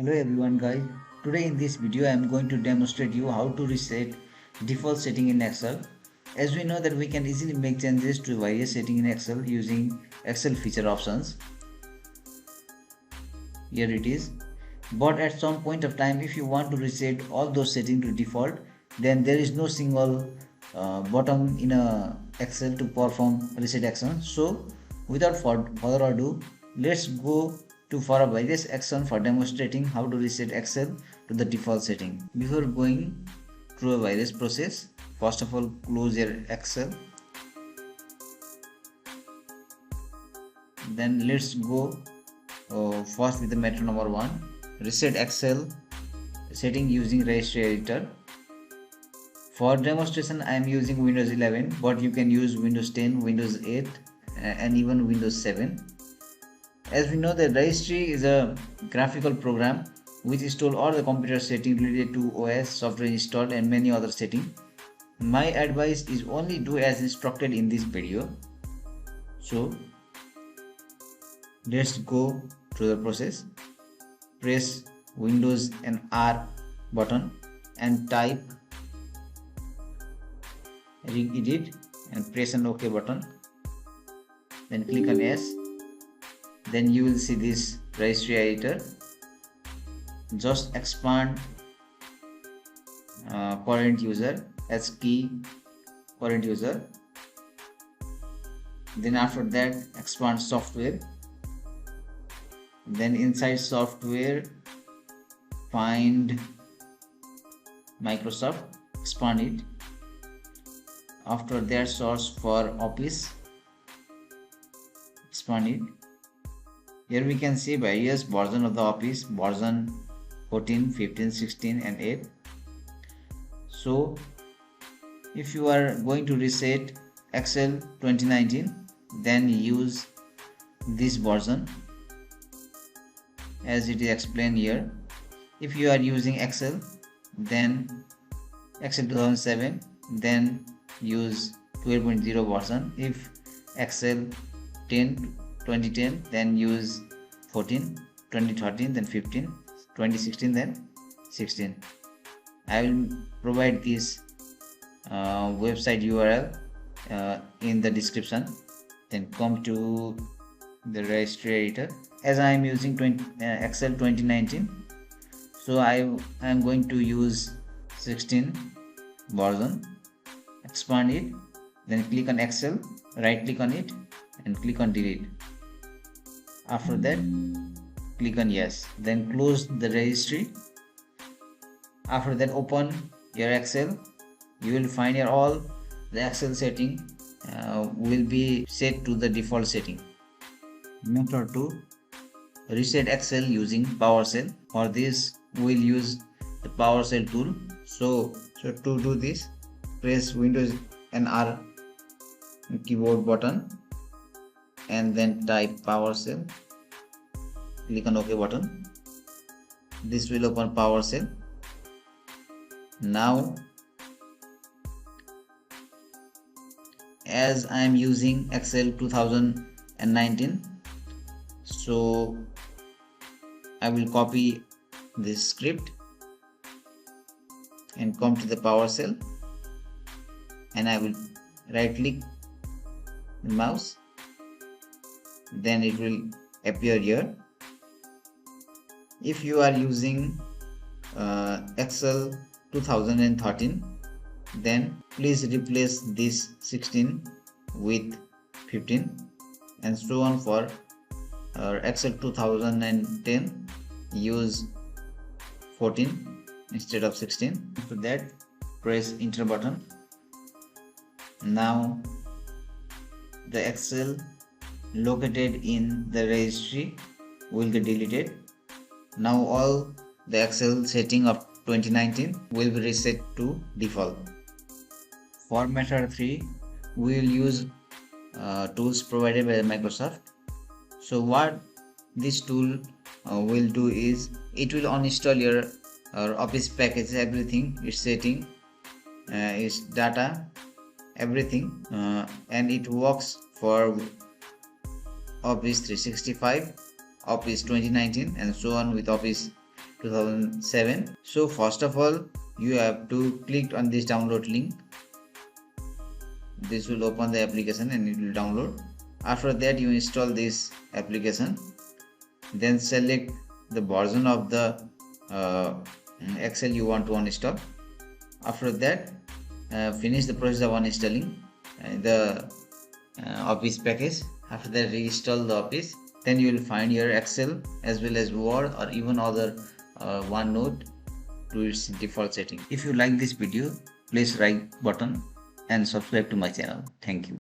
Hello everyone guys. Today in this video I am going to demonstrate you how to reset default setting in Excel. As we know that we can easily make changes to various settings in Excel using Excel feature options. Here it is. But at some point of time, if you want to reset all those settings to default, then there is no single button in a Excel to perform reset action. So without further ado, let's go to for a various action for demonstrating how to reset Excel to the default setting. Before going through a various process, first of all close your Excel. Then let's go first with the method number 1, reset Excel setting using Registry editor. For demonstration I am using Windows 11, but you can use Windows 10, Windows 8 and even Windows 7. As we know that Registry is a graphical program which stores all the computer settings related to OS, software installed and many other settings. My advice is only do as instructed in this video. So let's go through the process. Press Windows and R button and type edit and press an OK button. Then click on S. Then you will see this Registry editor. Just expand current user as key current user. Then after that expand software. Then inside software find Microsoft, expand it. After that search for Office, expand it. Here we can see various versions of the Office, version 14, 15, 16 and 8. So if you are going to reset Excel 2019, then use this version as it is explained here. If you are using Excel, then Excel 2007, then use 12.0 version. If Excel 2010, then use 14, 2013, then 15, 2016, then 16. I will provide this website URL in the description. Then come to the Registry editor. As I am using Excel 2019, so I am going to use 16 version. Expand it, then click on Excel, right click on it and click on delete. After that click on yes, then close the Registry. After that open your Excel. You will find here all the Excel setting will be set to the default setting. Method 2, reset Excel using Powershell. For this we will use the Powershell tool. So to do this, press Windows and R keyboard button and then type Powershell. Click on OK button. This will open Powershell. Now as I am using Excel 2019, so I will copy this script and come to the Powershell, and I will right click the mouse, then it will appear here. If you are using Excel 2013, then please replace this 16 with 15 and so on. For Excel 2010, use 14 instead of 16. After that press enter button. Now the Excel located in the Registry will get deleted. Now all the Excel setting of 2019 will be reset to default. For method 3, we will use tools provided by Microsoft. So what this tool will do is it will uninstall your Office package, everything, its setting, its data, everything, and it works for Office 365, Office 2019 and so on with Office 2007. So first of all, you have to click on this download link. This will open the application and it will download. After that, you install this application, then select the version of the Excel you want to uninstall. After that, finish the process of uninstalling the Office package. After that, reinstall the Office. Then you will find your Excel as well as Word or even other OneNote to its default setting. If you like this video, please like button and subscribe to my channel. Thank you.